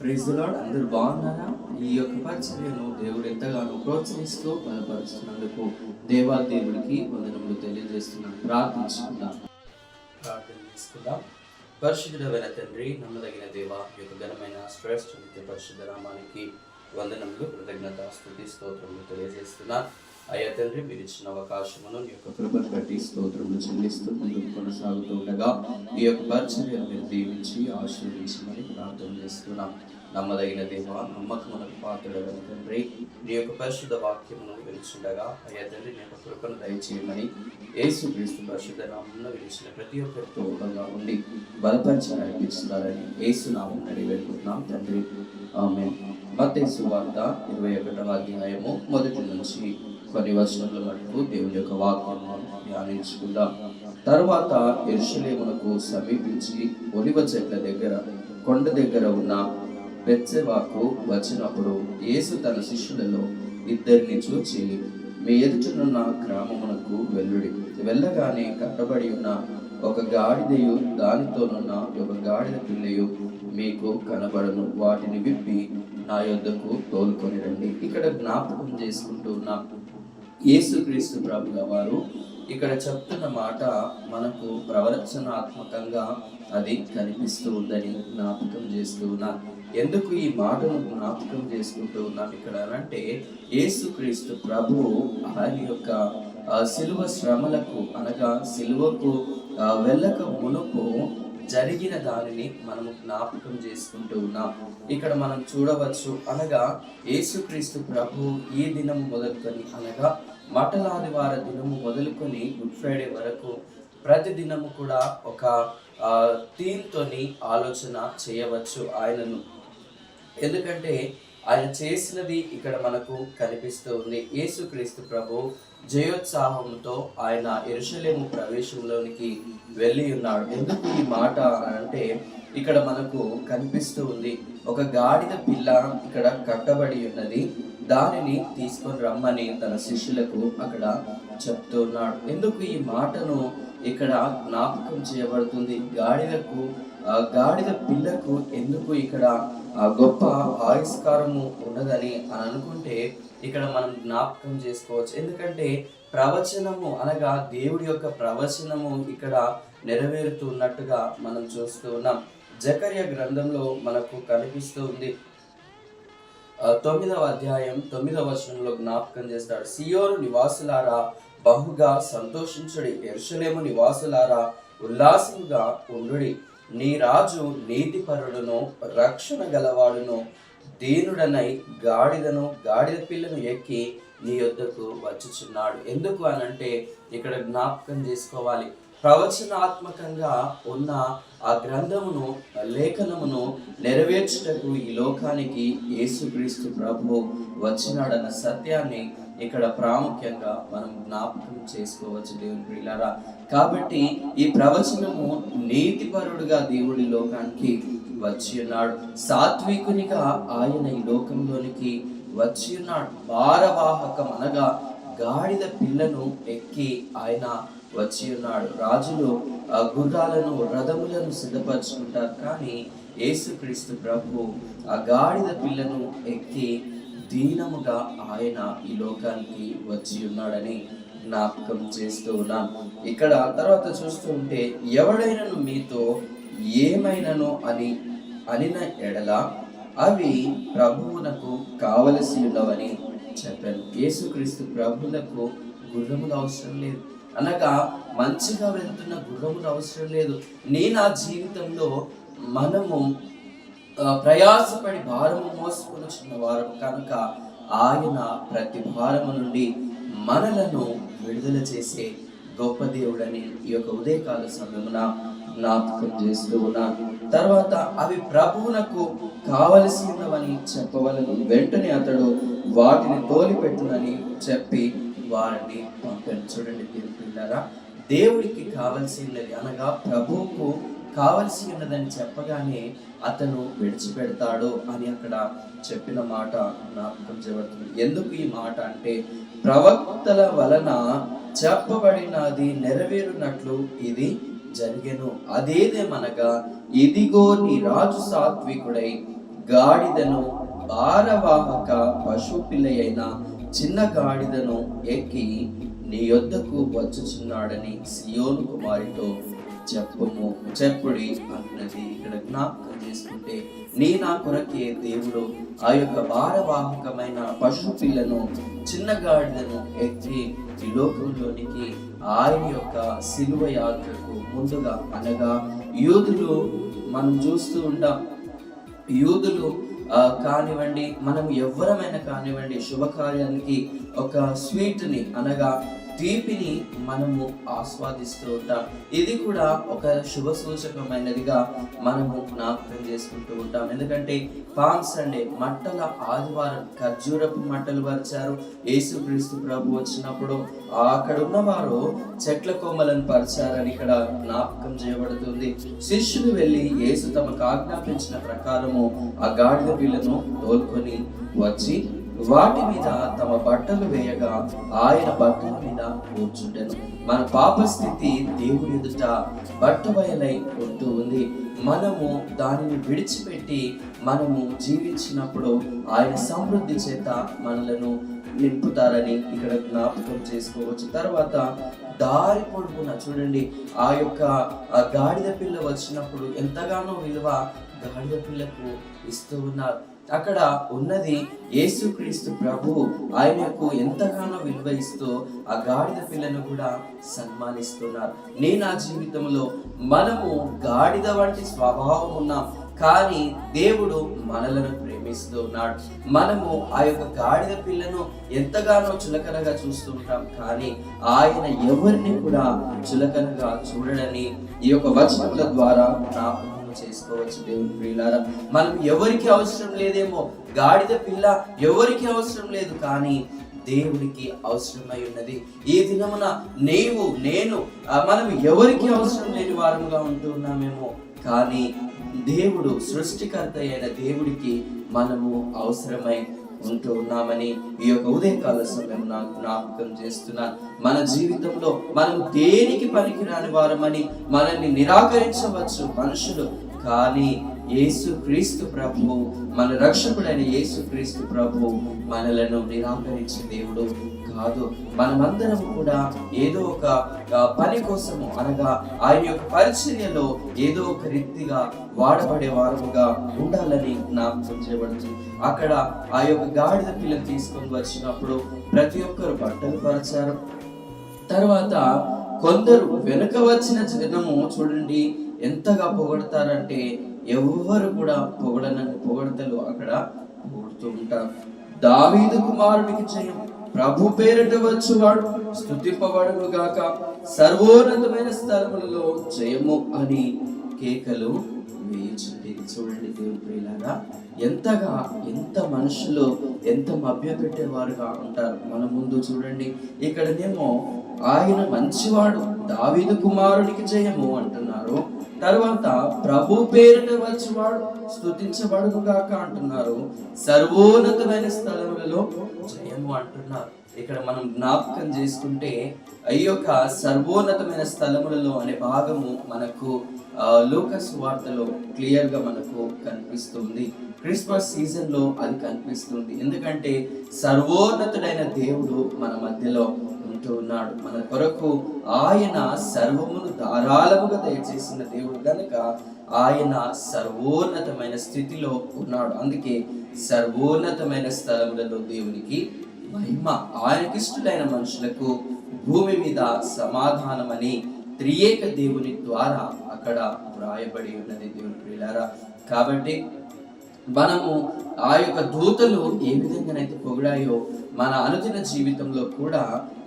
Praise the lord. అందరూ బాగున్నారా? ఈ యొక్క పరిచర్యను దేవుడు ఎంతగానో ప్రోత్సహిస్తూ బలపరుస్తున్నందుకు దేవుడికి వందనములు తెలియజేస్తున్నాను. ప్రార్థన చేసుకుందాం. పరిశుద్ధుడైన తండ్రి, నమ్మదగిన దేవ, ఈ యొక్క ఘనమైన శ్రేష్ఠ నిత్య పరిశుద్ధ నామానికి వందనములు, కృతజ్ఞత, స్తుతి, స్తోత్రములు తెలియజేస్తున్నాను. అయ్యా తండ్రి, మీరు ఇచ్చిన అవకాశమును ఈ యొక్క కృపను బట్టి స్తోత్రములు చెల్లిస్తూ ముందుకు కొనసాగుతూ ఉండగా ఈ యొక్క పరిచర్యను మీరు దీవించి ఆశీర్వదించమని ప్రార్థన చేస్తున్నాం. నమ్మదగిన దేవ, నమ్మకమునకు పాత్రుడైన తండ్రి, నీ యొక్క పరిశుద్ధ వాక్యమును విలుచుండగా అయ్యా తండ్రి, నీ యొక్క కృపను దయచేయమని యేసుక్రీస్తు పరిశుద్ధ నామమున విలిచిన ప్రతి ఒక్కరితో దూరంగా ఉండి బలపరిచి నడిపిస్తున్నారని యేసు నామమున అడిగి వేడుకుంటున్నాం తండ్రి. ఆమేన్. మత్తయి సువార్త 21వ అధ్యాయము మొదటి నుంచి కొన్ని వచనముల వరకు దేవుని యొక్క వాక్యమును ధ్యానించుకుందాం. తరువాత యెరూషలేమునకు సమీపించి ఒలివ చెట్ల దగ్గర కొండ దగ్గర ఉన్న బెత్సెబాకు వచ్చినప్పుడు యేసు తన శిష్యులలో ఇద్దరిని చూచి, మీ ఎదుటనున్న గ్రామమునకు వెళ్ళుడి. వెళ్ళగానే కట్టబడి ఉన్న ఒక గాడిదయు దానితోనున్న ఒక గాడిద పిల్లయు మీకు కనబడను. వాటిని విప్పి నా యొద్దకు తోలుకొని రండి. ఇక్కడ జ్ఞాపకం చేసుకుంటూ ఉన్న యేసుక్రీస్తు ప్రభుల వారు ఇక్కడ చెప్తున్న మాట మనకు ప్రవచనాత్మకంగా అది కనిపిస్తూ ఉందని జ్ఞాపకం చేస్తూ ఉన్నాను. ఎందుకు ఈ మాటను జ్ఞాపకం చేసుకుంటూ ఉన్నాం ఇక్కడ అంటే, యేసుక్రీస్తు ప్రభువు ఆయన యొక్క శిలువ శ్రమలకు అనగా శిలువకు వెళ్ళక మునుపు జరిగిన దానిని మనము జ్ఞాపకం చేసుకుంటూ ఉన్నాం. ఇక్కడ మనం చూడవచ్చు, అనగా యేసుక్రీస్తు ప్రభు ఈ దినం మొదలుకొని అనగా మటలాదివార దినము మొదలుకొని గుడ్ ఫ్రైడే వరకు ప్రతి దినము కూడా ఒక థీమ్తోని ఆలోచన చేయవచ్చు ఆయనను. ఎందుకంటే ఆయన చేసినది ఇక్కడ మనకు కనిపిస్తూ ఉంది. యేసుక్రీస్తు ప్రభు జయోత్సాహంతో ఆయన యెరూషలేము ప్రవేశంలోనికి వెళ్ళి ఉన్నాడు. ఎందుకు ఈ మాట అంటే, ఇక్కడ మనకు కనిపిస్తూ ఉంది, ఒక గాడిద పిల్ల ఇక్కడ కట్టబడి ఉన్నది, దానిని తీసుకొని రమ్మని తన శిష్యులకు అక్కడ చెప్తున్నాడు. ఎందుకు ఈ మాటను ఇక్కడ జ్ఞాపకం చేయబడుతుంది? గాడిద పిల్లకు ఎందుకు ఇక్కడ గొప్ప ఆవిష్కారము ఉన్నదని అని అనుకుంటే ఇక్కడ మనం జ్ఞాపకం చేసుకోవచ్చు. ఎందుకంటే ప్రవచనము అనగా దేవుడి యొక్క ప్రవచనము ఇక్కడ నెరవేరుతున్నట్టుగా మనం చూస్తూ ఉన్నాం. జకర్యా గ్రంథంలో మనకు కనిపిస్తూ ఉంది. 9వ అధ్యాయం 9వ వచనంలో జ్ఞాపకం చేస్తాడు, సియోను నివాసులారా బహుగా సంతోషించుడి, యెరూషలేము నివాసులారా ఉల్లాసముగా ఉండుడి. నీ రాజు నీతిపరుడును రక్షణ గలవాడును దీనుడనై గాడిద పిల్లను ఎక్కి నీ యొద్దకు వచ్చుచున్నాడు. ఎందుకు అనంటే ఇక్కడ జ్ఞాపకం చేసుకోవాలి, ప్రవచనాత్మకంగా ఉన్న ఆ గ్రంథమును లేఖనమును నెరవేర్చుటకు ఈ లోకానికి యేసుక్రీస్తు ప్రభు వచ్చినాడన్న సత్యాన్ని ఇక్కడ ప్రాముఖ్యంగా మనం జ్ఞాపకం చేసుకోవచ్చు దేవుని ప్రియులారా. కాబట్టి ఈ ప్రవచనము నీతిపరుడుగా దేవుడి లోకానికి వచ్చి ఉన్నాడు, సాత్వికునిగా ఆయన ఈ లోకంలోనికి వచ్చి ఉన్నాడు, భారవాహకం అనగా గాడిద పిల్లను ఎక్కి ఆయన వచ్చి ఉన్నాడు. రాజులు గుర్రాలను రథములను సిద్ధపరచుకుంటారు, కానీ యేసుక్రీస్తు ప్రభు ఆ గాడిద పిల్లను ఎక్కి దీనముగా ఆయన ఈ లోకానికి వచ్చి ఉన్నాడని జ్ఞాపకం చేస్తూ ఉన్నాను. ఇక్కడ తర్వాత చూస్తూ ఉంటే, ఎవడైనను మీతో ఏమైనను అనిన ఎడల అవి ప్రభువునకు కావలసి ఉన్నవని చెప్పాను. యేసుక్రీస్తు ప్రభువులకు గుర్రములు అవసరం లేదు, అనగా మంచిగా వెళ్తున్న గుర్రములు అవసరం లేదు. నా జీవితంలో మనము ప్రయాసపడి భారము మోసుకొని వచ్చిన వారు కనుక ఆయన ప్రతి భారము నుండి మనలను విడుదల చేసే గొప్ప దేవుడని ఈ యొక్క ఉదయకాల సమయమున జ్ఞాపకం చేస్తూ ఉన్నాను. తర్వాత అవి ప్రభువునకు కావలసి ఉన్నవని చెప్పవలను. వెంటనే అతడు వాటిని తోలిపెట్టునని చెప్పి వారిని పంపాను. చూడండి దేవుని పిల్లారా, దేవుడికి కావలసినది అనగా ప్రభువుకు కావలసి ఉన్నదని చెప్పగానే అతను విడిచిపెడతాడు అని అక్కడ చెప్పిన మాట జ్ఞాపకం చేయబడుతుంది. ఎందుకు ఈ మాట అంటే, ప్రవక్తల వలన చెప్పబడినది నెరవేరునట్లు ఇది జరిగెను. అదేదేమనగా, ఇదిగో నీ రాజు సాత్వికుడై గాడిదను భారవాహక పశు పిల్ల అయిన చిన్న గాడిదను ఎక్కి నీ యొద్దకు వచ్చుచున్నాడని సియోను కుమారితో చెప్పుడి అంటున్నది. ఇక్కడ జ్ఞాపకం చేసుకుంటే నీ నా కొరకే దేవుడు ఆ యొక్క భారవాహకమైన పశు పిల్లను చిన్న గాడిదను ఎక్కి ఈ లోకంలోనికి ఆయన యొక్క శిలువ యాత్రకు ముందుగా, అనగా యూదులు మనం చూస్తూ ఉంటాం, యూదులు కానివ్వండి, మనం ఎవరమైనా కానివ్వండి, శుభకార్యానికి ఒక స్వీట్ని అనగా తీపిని మనము ఆస్వాదిస్తూ ఉంటాం. ఇది కూడా ఒక శుభ సూచకమైనదిగా మనము జ్ఞాపకం చేసుకుంటూ ఉంటాం. ఎందుకంటే పామ్ సండే మట్టల ఆదివారం ఖర్జూరపు మట్టలు పరిచారు. యేసుక్రీస్తు ప్రభు వచ్చినప్పుడు అక్కడ ఉన్నవారు చెట్ల కొమ్మలను పరిచారని ఇక్కడ జ్ఞాపకం చేయబడుతుంది. శిష్యులు వెళ్ళి యేసు తమకు ఆజ్ఞాపించిన ప్రకారము ఆ గాడిద పిల్లను తోలుకొని వచ్చి వాటి మీద తమ బట్టలు వేయగా ఆయన బట్టల మీద కూర్చుంటెను. మన పాప స్థితి దేవుని ఎదుట బట్టబయలై ఉంటూ ఉంది. మనము దానిని విడిచిపెట్టి మనము జీవించినప్పుడు ఆయన సమృద్ధి చేత మనలను నింపుతారని ఇక్కడ జ్ఞాపకం చేసుకోవచ్చు. తర్వాత దారి పొడుగున చూడండి, ఆ యొక్క గాడిద పిల్ల వచ్చినప్పుడు ఎంతగానో విలువ గాడిద పిల్లకు ఇస్తూ ఉన్నారు. అక్కడ ఉన్నది యేసుక్రీస్తు ప్రభు, ఆయనకు ఎంతగానో విలువ ఇస్తూ ఆ గాడిద పిల్లను కూడా సన్మానిస్తున్నారు. నా జీవితంలో మనము గాడిద వంటి స్వభావం ఉన్నాం, కానీ దేవుడు మనలను ప్రేమిస్తూ ఉన్నాడు. మనము ఆ యొక్క గాడిద పిల్లను ఎంతగానో చులకనగా చూస్తూ ఉంటాం, కానీ ఆయన ఎవరిని కూడా చులకనగా చూడడని ఈ యొక్క వచనముల ద్వారా చేసుకోవచ్చు. దేవుని ప్రియులారా, మనం ఎవరికి అవసరం లేదేమో, గాడిద పిల్ల ఎవరికి అవసరం లేదు, కానీ దేవుడికి అవసరమై ఉన్నది. ఈ దినమున నీవు నేను మనం ఎవరికి అవసరం లేని వారముగా ఉంటూ ఉన్నామేమో, కానీ దేవుడు సృష్టికర్త అయిన దేవుడికి మనము అవసరమై ఉంటూ ఉన్నామని ఈ యొక్క ఉదయకాల సమయం నాకు జ్ఞాపకం చేస్తున్నాను. మన జీవితంలో మనం దేనికి పనికిరాని వారమని మనల్ని నిరాకరించవచ్చు మనుషులు, కానీ యేసుక్రీస్తు ప్రభు, మన రక్షకుడైన యేసుక్రీస్తు ప్రభు మనలను నిరాకరించే దేవుడు కాదు. మనమందరం కూడా ఏదో ఒక పని కోసము, అనగా ఆయన యొక్క పరిచర్యలో ఏదో ఒక రీతిగా వాడబడే వారముగా ఉండాలని జ్ఞాపకం చేయబడుతుంది. అక్కడ ఆ యొక్క గాడిద పిల్లని తీసుకొని వచ్చినప్పుడు ప్రతి ఒక్కరు బట్టలు పరిచారు. తర్వాత కొందరు వెనుక వచ్చిన జనము చూడండి ఎంతగా పొగడతారంటే, ఎవరు కూడా పొగడతలు అక్కడ పొగుడుతూ ఉంటారు. దావీదు కుమారుడికి జయం, ప్రభు పేరిట వచ్చువాడు స్తుతింపబడును గాక, సర్వోన్నతమైన స్థలములలో జయము అని కేకలు వేయుచుండేది. చూడండి దేవుని ప్రియులారా, ఎంత మనుషులు ఎంత మభ్య పెట్టేవారుగా ఉంటారు. మన ముందు చూడండి, ఇక్కడనేమో ఆయన మంచివాడు, దావీదు కుమారుడికి జయము అంటున్నారు. తర్వాత ప్రభు పేరిట వచ్చేవాడు స్తుతించబడును గాక అంటున్నారు. సర్వోన్నతమైన స్థలములలో జయము అంటున్నారు. ఇక్కడ మనం జ్ఞాపకం చేసుకుంటే ఈ యొక్క సర్వోన్నతమైన స్థలములలో అనే భాగము మనకు లూకా సువార్తలో క్లియర్ గా మనకు కనిపిస్తుంది. క్రిస్మస్ సీజన్ లో అది కనిపిస్తుంది. ఎందుకంటే సర్వోన్నతుడైన దేవుడు మన మధ్యలో ఉంటూ ఉన్నాడు. మన కొరకు ఆయన సర్వమును ధారాళముగా దయచేసిన దేవుడు కనుక ఆయన సర్వోన్నతమైన స్థితిలో ఉన్నాడు. అందుకే సర్వోన్నతమైన స్థలములలో దేవునికి మహిమ, ఆయనకిష్టులైన మనుషులకు భూమి మీద సమాధానమని త్రియేక దేవుని ద్వారా అక్కడ వ్రాయబడి ఉన్నది. దేవుని ప్రియులారా, కాబట్టి మనము ఆ యొక్క దూతలు ఏ విధంగానైతే పొగిడాయో మన అనుదిన జీవితంలో కూడా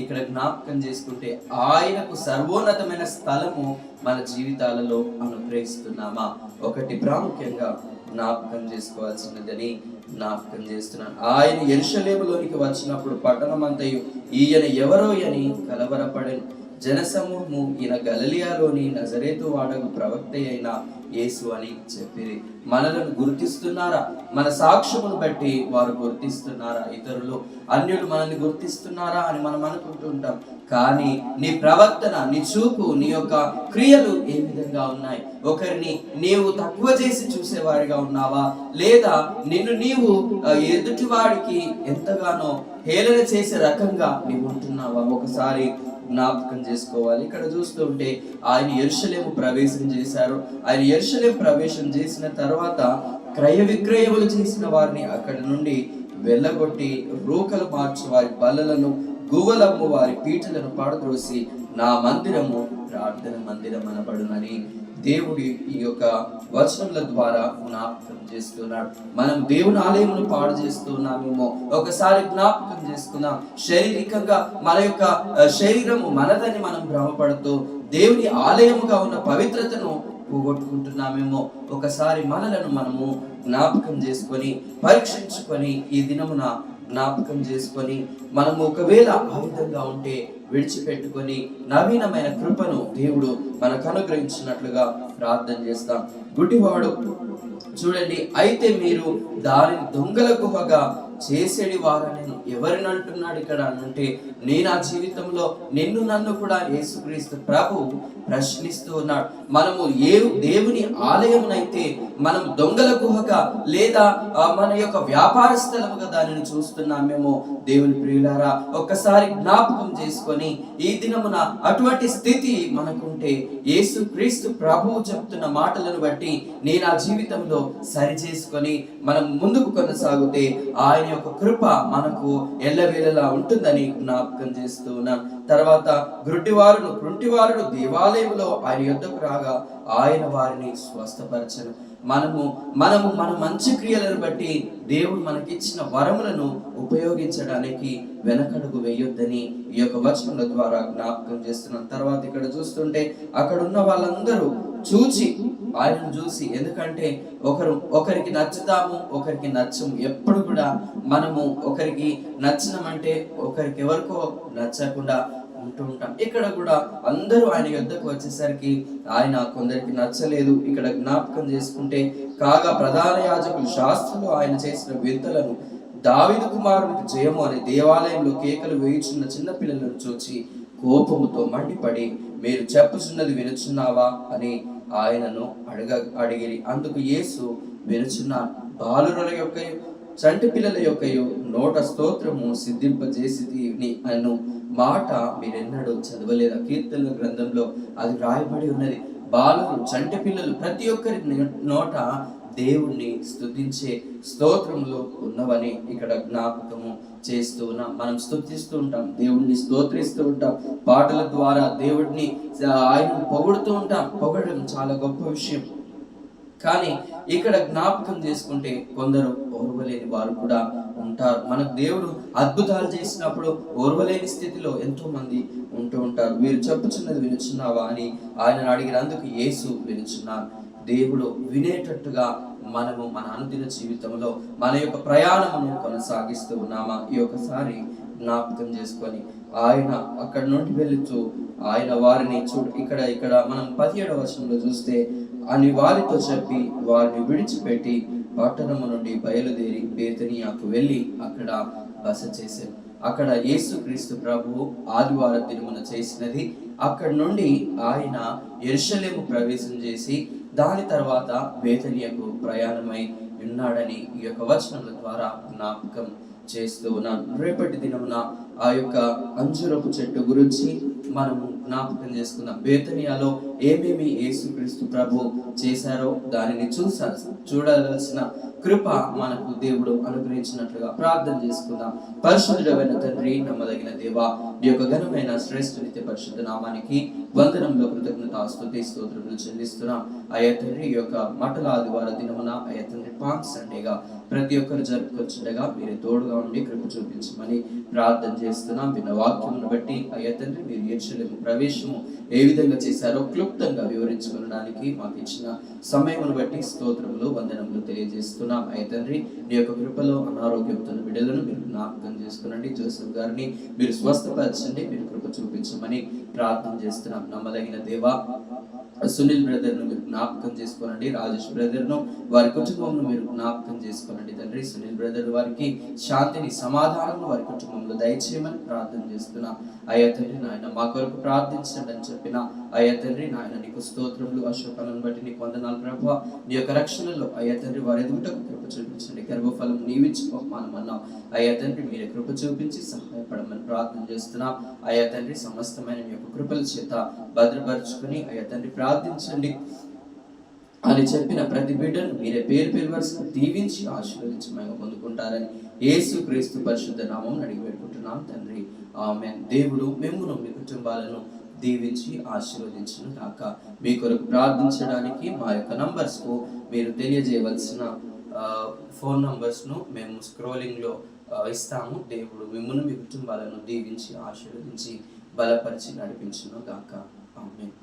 ఇక్కడ జ్ఞాపకం చేసుకుంటే ఆయనకు సర్వోన్నతమైన స్థలము మన జీవితాలలో అనుగ్రహిస్తున్నామా? ఒకటి ప్రాముఖ్యంగా జ్ఞాపకం చేసుకోవాల్సినదని జ్ఞాపకం చేస్తున్నాను. ఆయన యెరూషలేములోనికి వచ్చినప్పుడు పట్టణమంతయు ఈయన ఎవరో అని కలవరపడెను. జనసమూహము ఈయన గలిలయలోని నజరేతు వాడకు ప్రవక్త అయిన యేసు అని చెప్పిరి. మనలను గుర్తిస్తున్నారా? మన సాక్ష్యమును బట్టి వారు గుర్తిస్తున్నారా? ఇతరులు అన్యులు మనల్ని గుర్తిస్తున్నారా అని మనం అనుకుంటూ ఉంటాం. కానీ నీ ప్రవర్తన, నీ చూపు, నీ యొక్క క్రియలు ఏ విధంగా ఉన్నాయి? ఒకరిని నీవు తక్కువ చేసి చూసేవాడిగా ఉన్నావా, లేదా నిన్ను నీవు ఎదుటివాడికి ఎంతగానో హేళన చేసే రకంగా నీవు ఉంటున్నావా? ఒకసారి జ్ఞాపకం చేసుకోవాలి. ఇక్కడ చూస్తుంటే ఆయన యెరూషలేము ప్రవేశం చేశారు. ఆయన యెరూషలేము ప్రవేశం చేసిన తర్వాత క్రయ విక్రయములు చేసిన వారిని అక్కడి నుండి వెళ్ళగొట్టి రూకలు మార్చి వారి బల్లలను, గువ్వలమ్ము వారి పీటలను పాడద్రోసి నా మందిరము ప్రార్థన మందిరం అనబడునని దేవుడి ఈ యొక్క వచనముల ద్వారా జ్ఞాపకం చేస్తున్నాడు. మనం దేవుని ఆలయమును పాడు చేస్తున్నామేమో ఒకసారి జ్ఞాపకం చేసుకుందాం. శారీరకంగా మన యొక్క శరీరము మనదని మనం భ్రమపడుతూ దేవుని ఆలయముగా ఉన్న పవిత్రతను పోగొట్టుకుంటున్నామేమో ఒకసారి మనలను మనము జ్ఞాపకం చేసుకొని పరీక్షించుకొని ఈ దినమున జ్ఞాపకం చేసుకొని మనము ఒకవేళ ఆ విధంగా ఉంటే విడిచిపెట్టుకొని నవీనమైన కృపను దేవుడు మనకు అనుగ్రహించినట్లుగా ప్రార్థన చేస్తాం. గుడ్డివాడు చూడండి, అయితే మీరు దానిని దొంగల గుహగా చేసేది వారని ఎవరిని అంటున్నాడు ఇక్కడ అంటే, నేను ఆ జీవితంలో నిన్ను నన్ను కూడా యేసుక్రీస్తు ప్రభు ప్రశ్నిస్తూ ఉన్నాడు. మనము దేవుని ఆలయమునైతే మనం దొంగల గుహగా లేదా మన యొక్క వ్యాపార స్థలముగా దానిని చూస్తున్నామేమో. దేవుని ప్రియులారా, ఒక్కసారి జ్ఞాపకం చేసుకొని ఈ దినమున అటువంటి స్థితి మనకుంటే యేసుక్రీస్తు ప్రభువు చెప్తున్న మాటలను బట్టి నేను ఆ జీవితంలో సరి చేసుకొని మనం ముందుకు కొనసాగితే ఆయన యొక్క కృప మనకు ఎల్లవేళలా ఉంటుందని జ్ఞాపకం చేస్తూ ఉన్నాం. తర్వాత గుడ్డివారును దేవాలయంలో ఆయన యొద్దకు రాగా ఆయన వారిని స్వస్థపరచను. మనము మన మంచి క్రియలను బట్టి దేవుడు మనకిచ్చిన వరములను ఉపయోగించడానికి వెనకడుగు వేయొద్దని ఈ యొక్క వచనముల ద్వారా జ్ఞాపకం చేస్తున్నాం. తర్వాత ఇక్కడ చూస్తుంటే అక్కడ ఉన్న వాళ్ళందరూ ఆయనను చూసి, ఎందుకంటే ఒకరికి నచ్చుతాము, ఒకరికి నచ్చము. ఎప్పుడు కూడా మనము ఒకరికి నచ్చినమంటే ఒకరికి ఎవరికో నచ్చకుండా ఉంటూ ఉంటాం. ఇక్కడ కూడా అందరూ ఆయన యొద్దకు వచ్చేసరికి ఆయన కొందరికి నచ్చలేదు. ఇక్కడ జ్ఞాపకం చేసుకుంటే కాగా ప్రధాన యాజకులు, శాస్త్రులు ఆయన చేసిన వింతలను, దావీదు కుమారునికి జయము అనే దేవాలయంలో కేకలు వేయుచున్న చిన్న పిల్లలను చూచి కోపముతో మండిపడి, మీరు చెప్పుచున్నది వినుచున్నావా అని ఆయనను అడిగిరి. అందుకు యేసు, వినుచున్నాను. బాలురుల యొక్క చంటి పిల్లల యొక్క నోట స్తోత్రము సిద్ధింపజేసి అను మాట మీరెన్నడూ చదవలేదా? కీర్తనల గ్రంథంలో అది రాయబడి ఉన్నది. బాలురు, చంటి పిల్లలు ప్రతి ఒక్కరి నోట దేవుణ్ణి స్తుతించే స్తోత్రములు ఉన్నవని ఇక్కడ జ్ఞాపకము చేస్తూ ఉన్నాం. మనం స్తుతిస్తూ ఉంటాం, దేవుణ్ణి స్తోత్రిస్తూ ఉంటాం, పాటల ద్వారా దేవుడిని ఆయనను పొగుడుతూ ఉంటాం. పొగడడం చాలా గొప్ప విషయం. కానీ ఇక్కడ జ్ఞాపకం చేసుకుంటే కొందరు ఓర్వలేని వారు కూడా ఉంటారు. మనకు దేవుడు అద్భుతాలు చేసినప్పుడు ఓర్వలేని స్థితిలో ఎంతో మంది ఉంటూ ఉంటారు. వీరు చెప్పుచున్నది వినుచున్నావా అని ఆయన అడిగినందుకు యేసు, వినుచున్నాను. దేవుడు వినేటట్టుగా మనము మన అనుదిన జీవితంలో మన యొక్క ప్రయాణమును కొనసాగిస్తూ ఉన్నామా? ఈ ఒకసారి జ్ఞాపకం చేసుకొని ఆయన అక్కడి నుండి వెళుతూ ఆయన వారిని ఇక్కడ మనం 17వ వచనంలో చూస్తే, అని వారితో చెప్పి వారిని విడిచిపెట్టి పట్టణము నుండి బయలుదేరి బేతనియాకు వెళ్ళి అక్కడ బస చేశారు. అక్కడ యేసుక్రీస్తు ప్రభువు ఆదివార దినమున చేసినది. అక్కడి నుండి ఆయన యెరూషలేము ప్రవేశం చేసి దాని తర్వాత బేతనియకు ప్రయాణమై ఉన్నాడని ఈ యొక్క వచనముల ద్వారా జ్ఞాపకం చేస్తూ ఉన్నాను. రేపటి దినమున ఆ యొక్క అంజూరపు చెట్టు గురించి మనము జ్ఞాపకం చేసుకుందాం. బేతనియాలో ఏమేమి యేసుక్రీస్తు ప్రభు చేశారో దానిని చూడవలసిన కృప మనకు దేవుడు అనుగ్రహించినట్లుగా ప్రార్థన చేసుకుందాం. పరిశుద్ధుడైన తండ్రి, నమ్మదగిన దేవా, ఈ యొక్క ఘనమైన శ్రేష్ఠ నిత్య పరిశుద్ధ నామానికి వందనంలో కృతజ్ఞతాస్తుతి స్తోత్రములు చెల్లిస్తున్నాం. అయ్యా తండ్రి, ఈ యొక్క మటల ఆదివార దినమున అయ్యా తండ్రి పామ్ సండేగా ప్రతి ఒక్కరు జరుపుకొచ్చుండగా మీరే తోడుగా ఉండి కృప చూపించమని ప్రార్థన చేస్తున్నాం. విన్న వాక్యమును బట్టి అయ్యా తండ్రి, మీరు యెరూషలేము ప్రవేశము ఏ విధంగా చేశారో క్లుప్త క్లుప్తంగా వివరించుకోవడానికి మాకు ఇచ్చిన సమయమును బట్టి స్తోత్రములు వందనములు తెలియజేస్తున్నాం. అయ్యా తండ్రి, నీ యొక్క కృపలో అనారోగ్యంతో బిడ్డలను మీరు జ్ఞాపకం చేసుకునండి. జోసెఫ్ గారిని మీరు స్వస్థపరచండి, మీరు కృప చూపించమని ప్రార్థన చేస్తున్నాం. నమ్మదగిన దేవా, సునీల్ బ్రదర్ ను మీరు జ్ఞాపకం చేసుకోనండి. రాజేష్ బ్రదర్ ను, వారి కుటుంబంలో మీరు జ్ఞాపకం చేసుకోనండి తండ్రి. సునీల్ బ్రదర్ వారికి శాంతిని, సమాధానం వారి కుటుంబంలో దయచేయమని ప్రార్థన చేస్తున్నా. అయ్యా తండ్రి నాయన, మా కొరకు ప్రార్థించండి అని చెప్పిన అయ్యా తండ్రి నాయన, నీకు స్తోత్రములు. అశోకాలను బట్టి నీకు వందనాలు ప్రభువా. నీ యొక్క రక్షణలో అయ్యా తండ్రి వారి ఎదుగుటకు కృప చూపించండి. గర్భఫలం నీవిచ్చి బహుమానం అన్నావు. అయ్యా తండ్రి మీరే కృప చూపించి సహాయపడమని ప్రార్థన చేస్తున్నాం. అయ్యా తండ్రి సమస్తమైన మీ యొక్క కృపల చేత భద్రపరుచుకుని అయ్యా తండ్రి ప్రార్థించండి అని చెప్పిన ప్రతి బిడ్డను మీరే పేరు పేరు వరుసగా దీవించి ఆశీర్వదించి మేము పొందుకుంటారని యేసు క్రీస్తు పరిశుద్ధ నామం అడిగి పెట్టుకుంటున్నాం తండ్రి. ఆమేన్. దేవుడు మిమ్మును మీ కుటుంబాలను దీవించి ఆశీర్వదించును గాక. మీ కొరకు ప్రార్థించడానికి మా యొక్క నంబర్స్ కు మీరు తెలియజేయవలసిన ఫోన్ నంబర్స్ ను మేము స్క్రోలింగ్ లో ఇస్తాము. దేవుడు మిమ్మును మీ కుటుంబాలను దీవించి ఆశీర్వదించి బలపరిచి నడిపించును గాక. ఆమేన్.